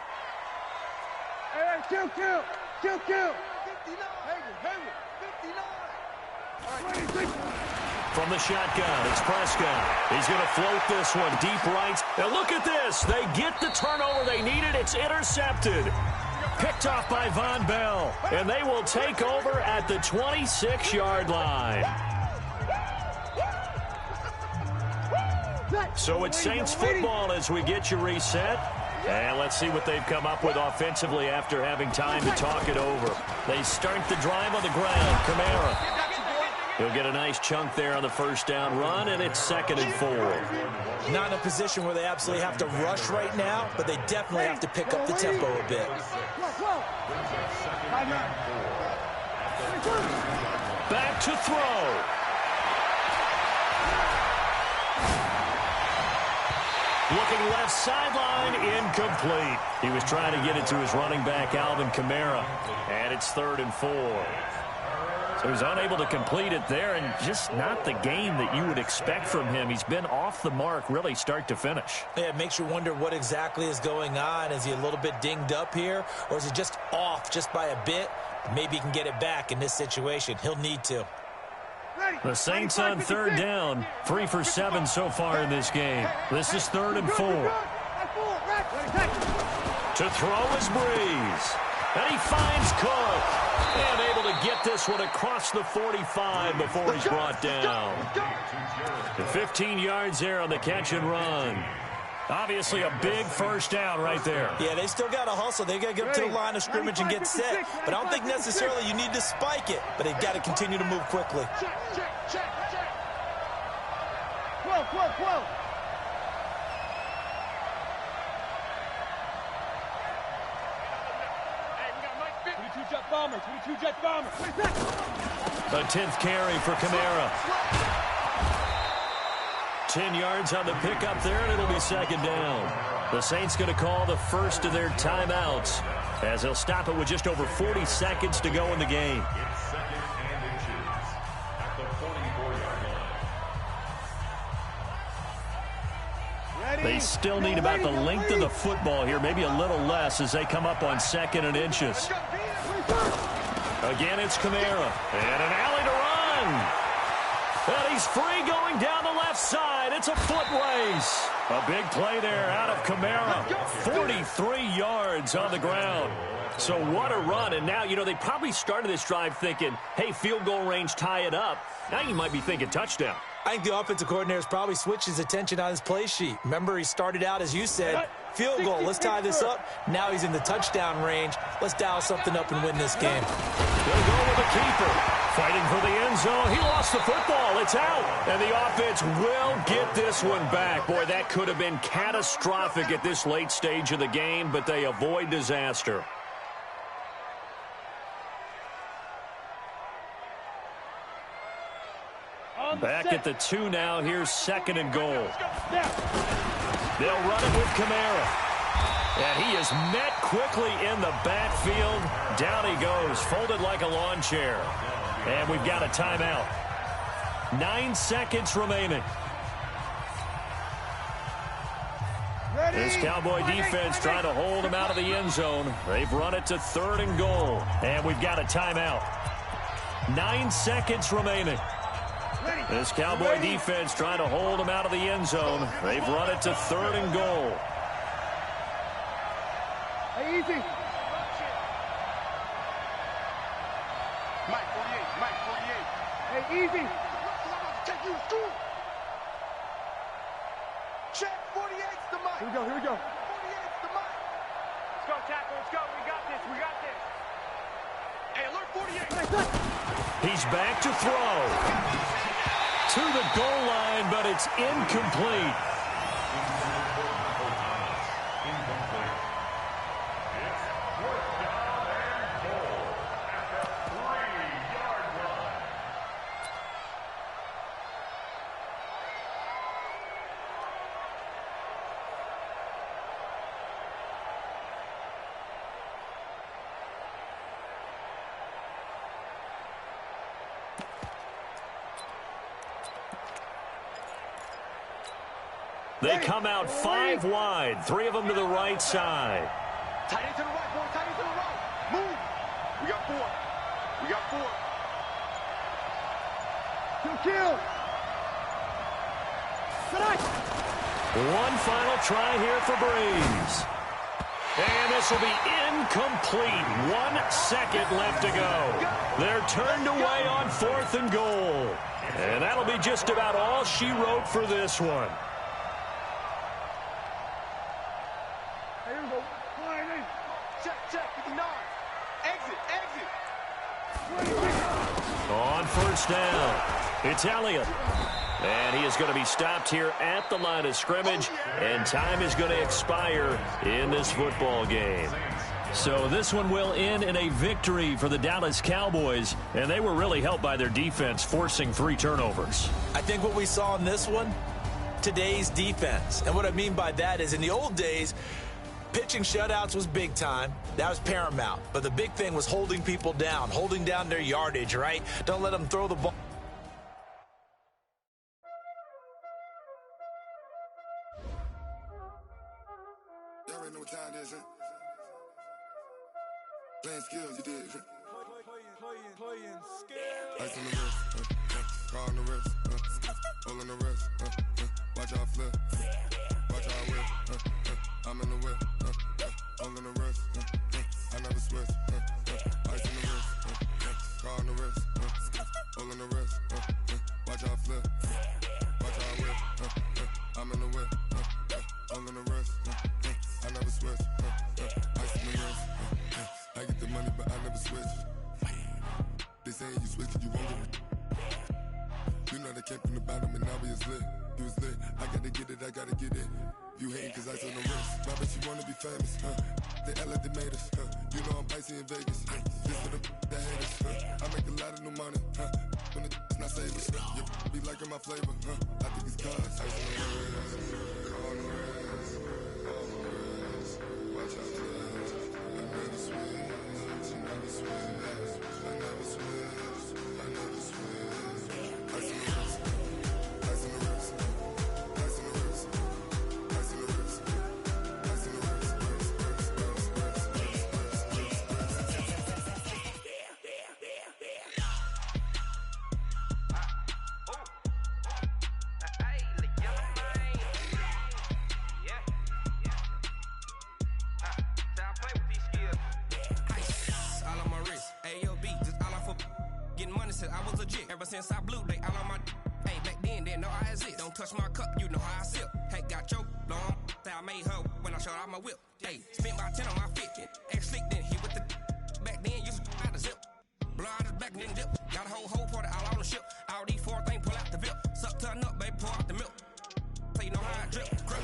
Hey, kill. 59. Hayward. 59. From the shotgun, it's Prescott. He's going to float this one deep right. And look at this. They get the turnover they needed. It's intercepted. Picked off by Von Bell. And they will take over at the 26-yard line. So it's Saints football as we get you reset. And let's see what they've come up with offensively after having time to talk it over. They start the drive on the ground. Kamara. He'll get a nice chunk there on the first down run, and it's 2nd and 4. Not in a position where they absolutely have to rush right now, but they definitely have to pick up the tempo a bit. Back to throw. Looking left sideline, incomplete. He was trying to get it to his running back, Alvin Kamara, and it's 3rd and 4. So he's unable to complete it there, and just not the game that you would expect from him. He's been off the mark really start to finish. Yeah, it makes you wonder what exactly is going on. Is he a little bit dinged up here, or is he just off just by a bit? Maybe he can get it back in this situation. He'll need to. The Saints on 3rd down, 3 for 7 so far in this game. This is 3rd and 4. To throw is Breeze. And he finds Cook. And able to get this one across the 45 before he's brought down. 15 yards there on the catch and run. Obviously a big first down right there. Yeah, they still got to hustle. They got to get up to the line of scrimmage and get set. But I don't think necessarily you need to spike it. But they've got to continue to move quickly. Check. 12. Jet bomber. A 10th carry for Kamara. 10 yards on the pickup there, and it'll be 2nd down. The Saints going to call the first of their timeouts as they'll stop it with just over 40 seconds to go in the game. It's 2nd and inches at the 44-yard line. They still need about the length of the football here, maybe a little less as they come up on 2nd and inches. Again, it's Kamara. And an alley to run. And he's free going down the left side. It's a foot race. A big play there out of Kamara. 43 yards on the ground. So what a run. And now, they probably started this drive thinking, hey, field goal range, tie it up. Now you might be thinking touchdown. I think the offensive coordinator's probably switched his attention on his play sheet. Remember, he started out, as you said, field goal. Let's tie this up. Now he's in the touchdown range. Let's dial something up and win this game. They'll go with the keeper. Fighting for the end zone. He lost the football. It's out. And the offense will get this one back. Boy, that could have been catastrophic at this late stage of the game, but they avoid disaster. Back at the 2 now. Here's 2nd and goal. They'll run it with Kamara. And he is met quickly in the backfield. Down he goes, folded like a lawn chair. And we've got a timeout. 9 seconds remaining. This Cowboy defense trying to hold him out of the end zone. They've run it to 3rd and goal. And we've got a timeout. 9 seconds remaining. This Cowboy defense trying to hold him out of the end zone. They've run it to 3rd and goal. Hey, easy. Mike 48. Hey, easy. Take you to school. Check 48's the mic. Here we go. 48's the mic. Let's go, tackle. Let's go. We got this. Hey, alert 48. He's back to throw. To the goal line, but it's incomplete. Incomplete. It's 4th down and goal at the 3-yard line. They come out 5 wide, 3 of them to the right side. Tight end to the right, boy. Tight end to the right. Move. We got 4. 2 kills. One final try here for Breeze. And this will be incomplete. 1 second left to go. They're turned away on 4th and goal. And that'll be just about all she wrote for this one. Here we go. Check. 59. Exit. On 1st down, it's Elliott. And he is going to be stopped here at the line of scrimmage, and time is going to expire in this football game. So this one will end in a victory for the Dallas Cowboys, and they were really helped by their defense forcing 3 turnovers. I think what we saw in this one, today's defense. And what I mean by that is in the old days, pitching shutouts was big time. That was paramount. But the big thing was holding people down, holding down their yardage, right? Don't let them throw the ball. Y'all already know what time it is, huh? Playing skills, you did. Playing skills. Ice on the wrist, car on the wrist, hole on the wrist, watch out flip, watch out whip, I'm in the whip, hole on the wrist, I never switch, ice on the wrist, car on the wrist, hole on the wrist, watch out flip, watch out whip, I'm in the whip, hole on the wrist, I never switch, ice on the wrist, I get the money but I never switch. They saying you switch and you won't get it. You know they came from the bottom and now we is lit. You was lit, I gotta get it, I gotta get it. You hating cause ice on the wrist. I bet you wanna be famous, They act like they made us, You know I'm icy in Vegas, This for the that hate us, I make a lot of new money, When it's not savers, You be liking my flavor, I think it's cause ice on the wrist, on the wrist, on the wrist. Watch out for that, I never switch, I never switch. I was legit. Ever since I blew, they all on my. Hey, back then, didn't know I exist. Don't touch my cup, you know how I sip. Hey, got your long. Say I made her when I showed out my whip. Hey, spent about 10 on my fit. Ex slick, then hit with the. Back then, used to out the zip. Blow out his back, then dip. Got a whole party all on the ship. All these 4 things, pull out the VIP. Suck to a nut, baby, pour out the milk. So you know how I drip. Grip.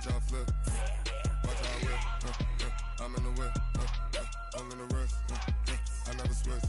Watch how I flip. Watch how I whip. I'm in the whip. I'm in the wrist. I never switch.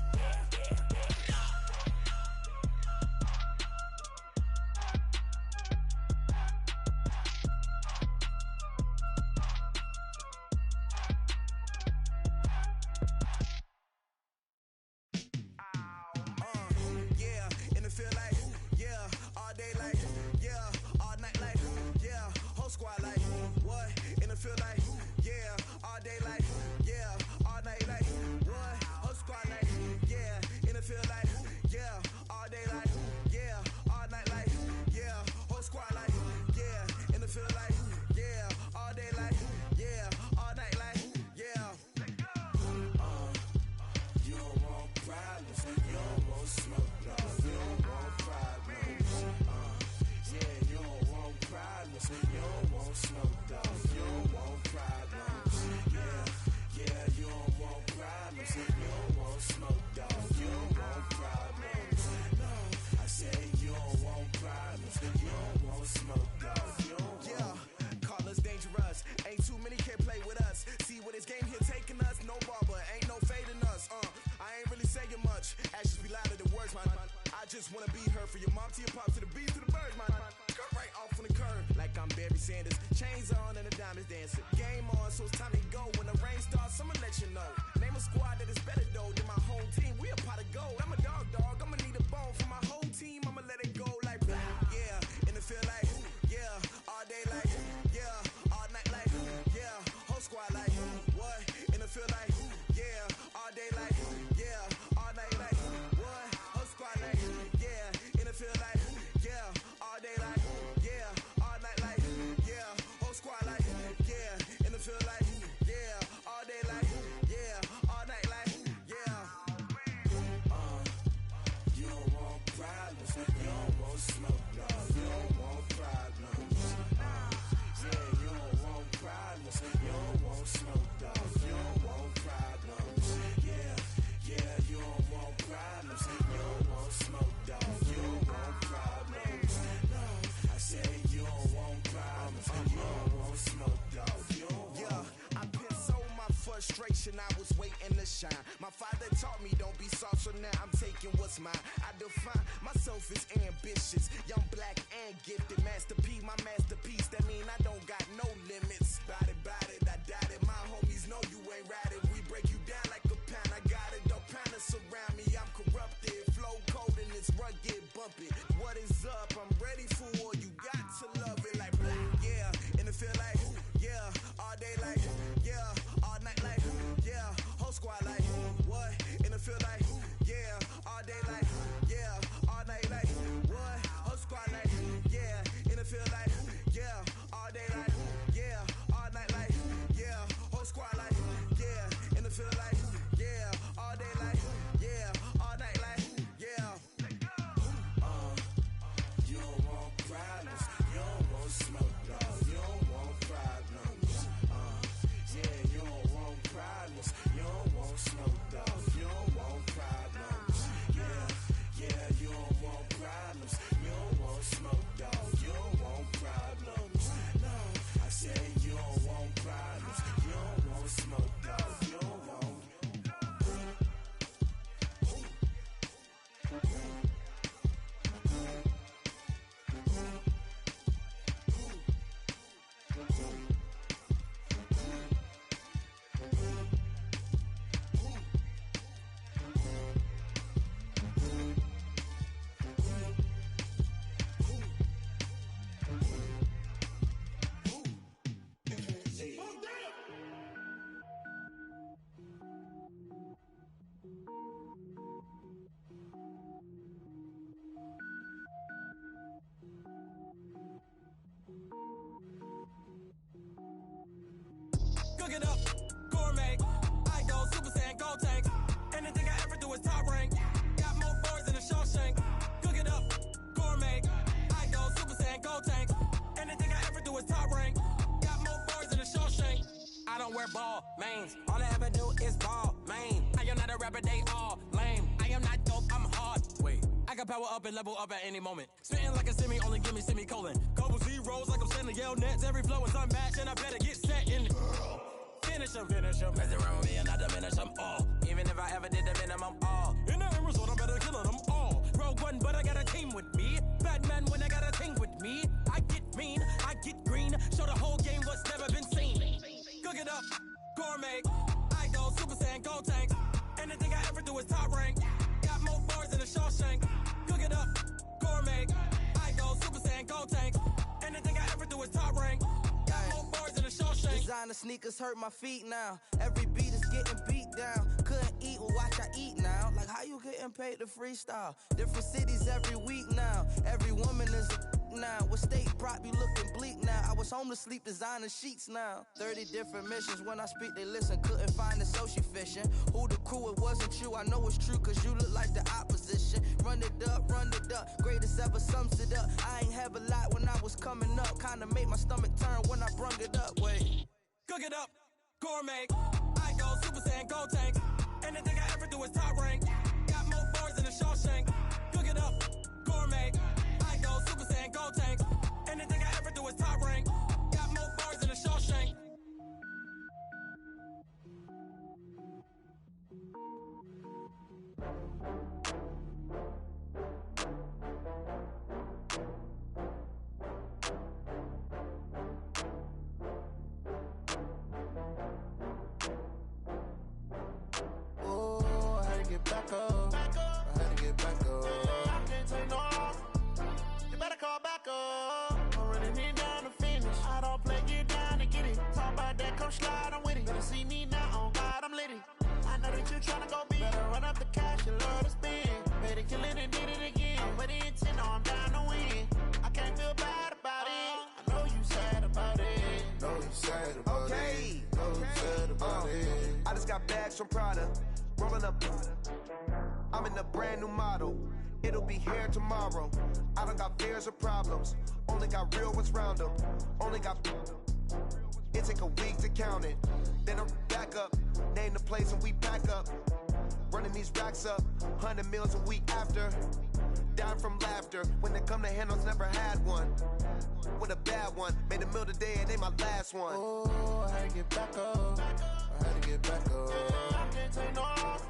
I was waiting to shine. My father taught me don't be soft, so now I'm taking what's mine. I define myself as ambitious, young, black, and gifted. Master P, my masterpiece. That mean I don't got no limits. Bout it, I doubt it. My homies know you ain't ratted. We break you down like a pound. I got it, don't panic surround me. I'm corrupted, flow cold and it's rugged, bumpy. What is up? I'm ready for war. You got to love it like black, yeah. And it feel like, yeah, all day like, yeah, all night like, yeah, whole squad like, what? And it feel like, yeah, all day like, yeah, all night like, what? Whole squad like, yeah, and it feel like, yeah, all day like, yeah, all night like, yeah, whole squad like, yeah, and it feel like, yeah, all day like, yeah, all night like, yeah. You don't want problems, you don't want smoke, no, you don't want problems. Yeah, you don't want problems, you don't want smoke, dog, you don't want problems. Yeah, you don't want problems, you don't want smoke, dog, you don't want problems. No, I said you don't want problems, you don't want smoke, dog, you don't want. Cook it up, gourmet. I go Super Saiyan, gold tank. Anything I ever do is top rank. Got more boys than a Shawshank. Cook it up, gourmet. I go Super Saiyan, gold tank. Anything I ever do is top rank. Got more boys than a Shawshank. I don't wear ball mains. All I ever do is ball main. I am not a rapper, they all lame. I am not dope, I'm hard. Wait, I can power up and level up at any moment. Spitting like a semi, only give me semicolon. Couple zero. rolls like I'm sending yell nets. Every flow is unmatched, and I better get set in. Finish them. Mess around with me and I diminish them all. Even if I ever did the minimum, all. In the end result, I better kill them all. Rogue One, but I got a team with me. Batman when I got a team with me. I get mean, I get green. Show the whole game what's never been seen. Cook it up, gourmet. I go Super Saiyan, Gold Tank. Anything I ever do is top rank. Got more bars than a Shawshank. Cook it up, gourmet. I go Super Saiyan, Gold Tank. Anything I ever do is top rank. Got more bars than a Shawshank. Designer sneakers hurt my feet now. Every beat is getting beat down. Couldn't eat, well watch I eat now. Like how you getting paid to freestyle? Different cities every week now. Every woman is a now. With state prop, you looking bleak now. I was home to sleep, designer sheets now. 30 different missions. When I speak, they listen. Couldn't find the social fishing. Who the crew, it wasn't you. I know it's true, cause you look like the opposition. Run it up. Greatest ever sums it up. I ain't have a lot when I was coming up. Kinda made my stomach turn when I brung it up. Wait. Cook it up, gourmet. I go Super Saiyan, Gold Tank. Anything I ever do is top rank. Got more bars than a Shawshank. Cook it up, gourmet. I go Super Saiyan, Gold Tank. Anything I ever do is top rank. Got more bars than a Shawshank. Back up. I had to get back up. I can't take no loss. You better call back up. I'm running it down to finish. I don't play, get down to get it. Talk about that, come slide, I'm with it. Better see me now, on God, I'm litty. I know that you tryna go big. Better run up the cash, you love to spend. Better kill it and did it again. But the intent, no, I'm down to win. I can't feel bad about it. I know you sad about it. Know you sad about Okay. it. Know you sad about it. I just got bags from Prada. Rolling up. I'm in a brand new model. It'll be here tomorrow. I don't got fears or problems. Only got real ones round them. Only got. It take a week to count it. Then I'm back up. Name the place and we pack up. Running these racks up. 100 meals a week after. Dying from laughter. When it come to handles, never had one. With a bad one. Made a meal today and they my last one. Oh, I had to get back up. I had to get back up. I can't take no loss.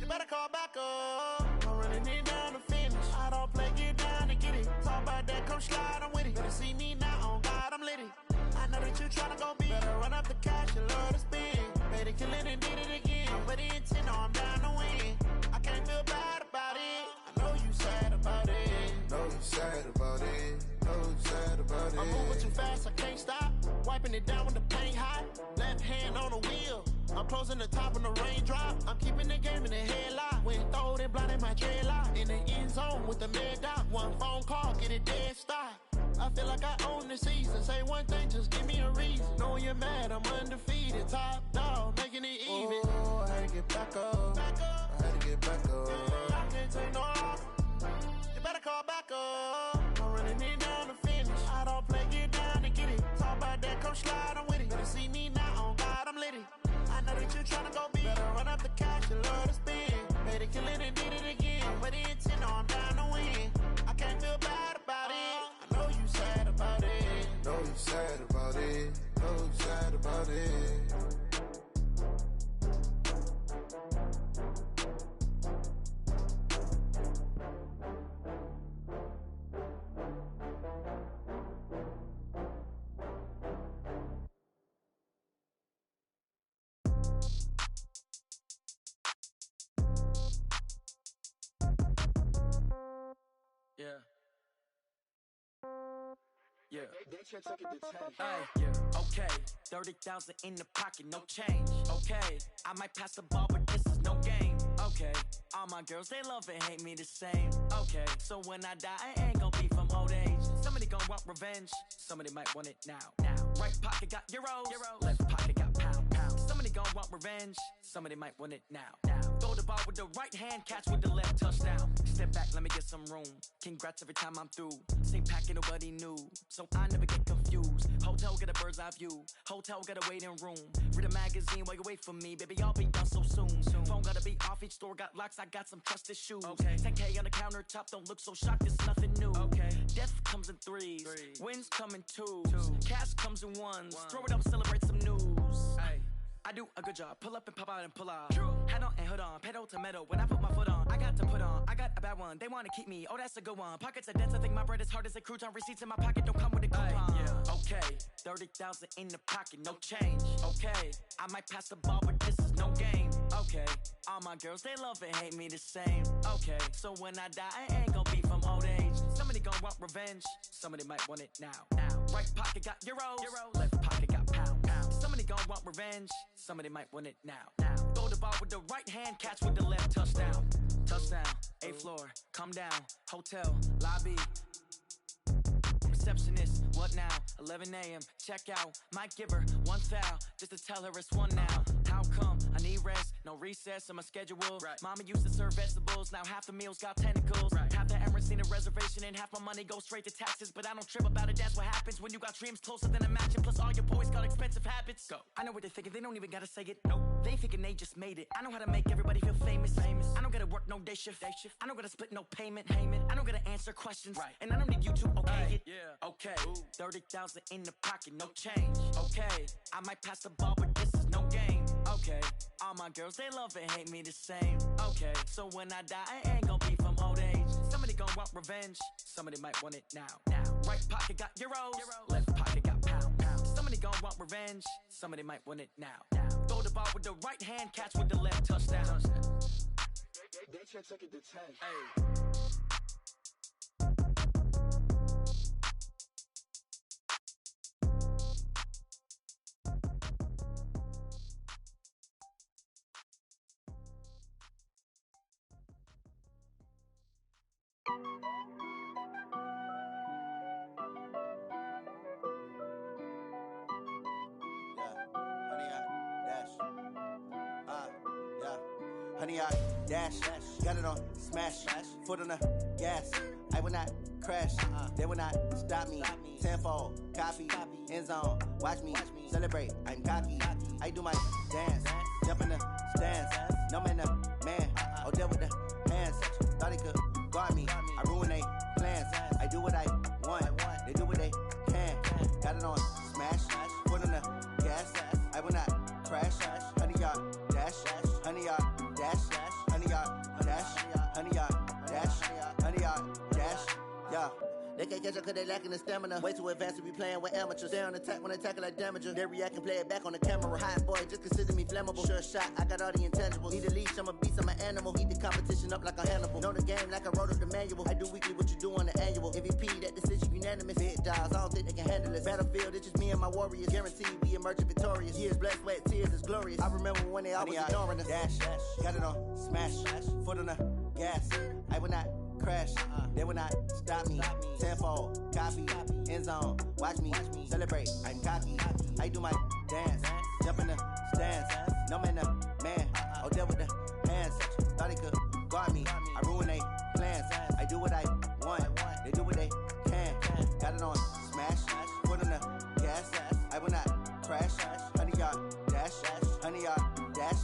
You better call back up. I'm running it down to finish. I don't play, get down to get it. Talk about that, come slide, I'm with it. Better see me now, on God, I'm litty. I know that you tryna go big. Better run up the cash, you love to spend. Better kill it and did it again. But the intent, no, I'm down to win. I can't feel bad about it. I know you sad about it. Know you sad about it. Know you sad about it. I'm moving too fast, I can't stop. Wiping it down with the paint hot. Left hand on the wheel. I'm closing the top on the raindrop. I'm keeping the game in the headlock. When throwed and blinded my dreadlock. In the end zone with the mad dot. One phone call, get it dead stop. I feel like I own the season. Say one thing, just give me a reason. Knowing you're mad, I'm undefeated. Top dog, making it even. Oh, I had to get back up. I had to get back up. I can't take no loss. You better call back up. I'm running it down to finish. I don't play, get down to get it. Talk about that, come slide, I'm with it. Better see me now, on God, I'm litty. I know that you tryna go big. Better run up the cash, you love to spend. Better kill it and did it again. But the intent, no, I'm down to win. I can't feel bad about it. I know you sad about it. Know you sad about it. Know you sad about it. Yeah. Hey, yeah, okay. 30,000 in the pocket, no change. Okay, I might pass the ball, but this is no game. Okay, all my girls, they love and hate me the same. Okay, so when I die, I ain't gon' be from old age. Somebody gon' want revenge, somebody might want it now. Right pocket got euros, left pocket got pound. Somebody gon' want revenge, somebody might want it now. Throw the ball with the right hand, catch with the left, touchdown. Step back, let me get some room. Congrats every time I'm through. Same packet, nobody knew, so I never get confused. Hotel got a bird's eye view, hotel got a waiting room. Read a magazine while you wait for me, baby, I'll be done so soon. Phone gotta be off, each store got locks, I got some trusted shoes. 10K on the countertop, don't look so shocked, it's nothing new. Death comes in threes. Wins come in twos. Cash comes in ones. Throw it up, celebrate some news. I do a good job. Pull up and pop out and pull out. Head on and hood on. Pedal to metal. When I put my foot on, I got to put on. I got a bad one. They want to keep me. Oh, that's a good one. Pockets are dense. I think my bread is hard as a crouton. Receipts in my pocket don't come with a coupon. Okay, 30,000 in the pocket, no change. Okay, I might pass the ball, but this is no game. Okay, all my girls, they love and hate me the same. Okay, so when I die, I ain't gonna be from old age. Somebody gonna want revenge. Somebody might want it now. Right pocket got euros. Left pocket got pounds. Somebody gonna want revenge. Somebody might want it now. Throw the ball with the right hand, catch with the left, touchdown. Touchdown, 8th floor, come down, hotel, lobby. Receptionist, what now? 11 a.m., check out. Might give her one foul, just to tell her it's one now. How come? I need rest, no recess in my schedule. Mama used to serve vegetables, now half the meals got tentacles. Half the errands need a reservation and half my money goes straight to taxes. But I don't trip about it, that's what happens when you got dreams closer than a mansion. Plus all your boys got expensive habits. Go. I know what they're thinking, they don't even gotta say it. Nope. They thinking they just made it. I know how to make everybody feel famous. I don't gotta work no day shift. I don't gotta split no payment. I don't gotta answer questions. And I don't need you to okay it. Okay, 30,000 in the pocket, no change. Okay, I might pass the ball, but this is no game. Okay, all my girls, they love and hate me the same. Okay, so when I die, I ain't gonna be from old age. Somebody gonna want revenge. Somebody might want it now. Right pocket got euros. Left pocket got pounds. Somebody gonna want revenge. Somebody might want it now. Throw the ball with the right hand, catch with the left, touchdown. They can't take it to 10. Hey. Honey, I dash, got it on smash, foot on the gas. I will not crash, they will not stop me. Tenfold, copy, end zone, watch me celebrate. I'm cocky, I do my dance, jump in the stands. No man, man, oh there with the hands. Thought he could guard me, I ruin they plans. I do what I want, they do what they can. Got it on smash, foot on the gas. I will not crash, honey, y'all dash, honey, y'all dash, honey, y'all dash, honey, y'all dash, honey, y'all dash, yeah. They can't catch up cause they lacking the stamina. Way too advanced to be playing with amateurs. They on attack when they tackle like damager. They react and play it back on the camera. Hot boy, just consider me flammable. Sure shot, I got all the intangibles. Need a leash, I'm a beast, I'm an animal. Eat the competition up like a Hannibal. Know the game like I wrote up the manual. I do weekly what you do on the annual. MVP, that decision unanimous. Big dials, I don't think they can handle it. Battlefield, it's just me and my warriors. Guaranteed we emerge victorious. Years, blood, sweat, tears, is glorious. I remember when they always ignoring us. Dash, got it on smash, foot on the gas. I will not crash, they will not stop me. Tenfold, copy, end zone, watch me celebrate. I'm cocky, I do my dance, jump in the stands. No man, man, oh there with the hands. Thought he could guard me, I ruin they plans. I do what I want, they do what they can. Got it on smash, foot on the gas. I will not crash, honey, y'all dash, honey, y'all dash,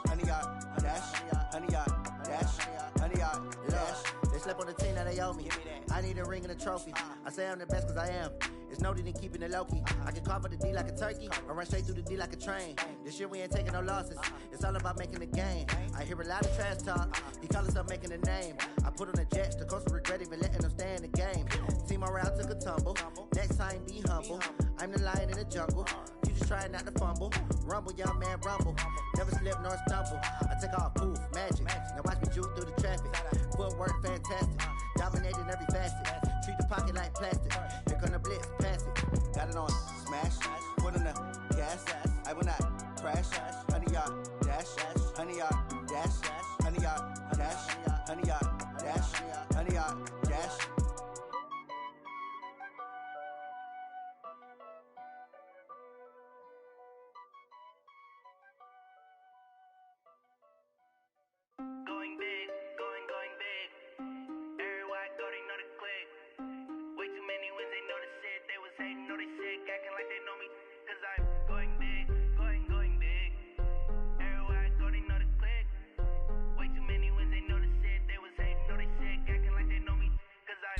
honey, y'all dash, honey, y'all dash, honey, y'all dash. They slept on the team that they owe me. I need a ring and a trophy. I say I'm the best cause I am. It's noted in keeping it low-key. I can carve up the D like a turkey or run straight through the D like a train. This year we ain't taking no losses. It's all about making the game. I hear a lot of trash talk. He call himself making a name. I put on the Jets. The coach will regret even letting them stay in the game. Team morale took a tumble. Next time be humble. I'm the lion in the jungle. You just try not to fumble. Rumble, young man, rumble. Never slip nor stumble. I take off, poof, magic. Now watch me juke through the traffic. Footwork fantastic. Dominating every facet. Treat the pocket like plastic. Here come the blitz, pass it. Got it on smash. Foot on the gas. I will not crash. Honey, y'all dash. Honey, y'all dash. Honey, y'all dash. Honey, y'all dash. Honey, y'all dash. Going big, going big. Everywhere I go, they know the click. Way too many wins, they know the shit. They was hating, know they sick, acting like they know me. Cause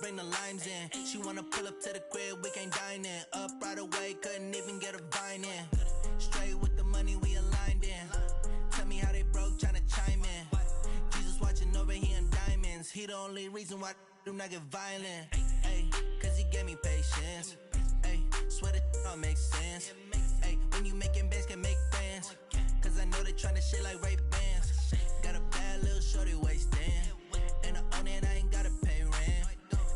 bring the limes in. She wanna pull up to the crib, we can't dine in. Up right away, couldn't even get a vine in. Straight with the money, we aligned in. Tell me how they broke, tryna chime in. Jesus watching over here in diamonds. He the only reason why I do not get violent. Ay, cause he gave me patience. Ay, swear that all makes sense. Ay, when you making bands, can make friends. Cause I know they tryna shit like Ray-Bans. Got a bad little shorty wasting. And I own it, I ain't gotta pay rent.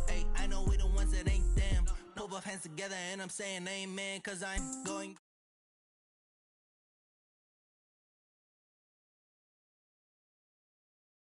Ay, I know we the ones that ain't them. Pull both hands together and I'm saying amen. Cause I'm going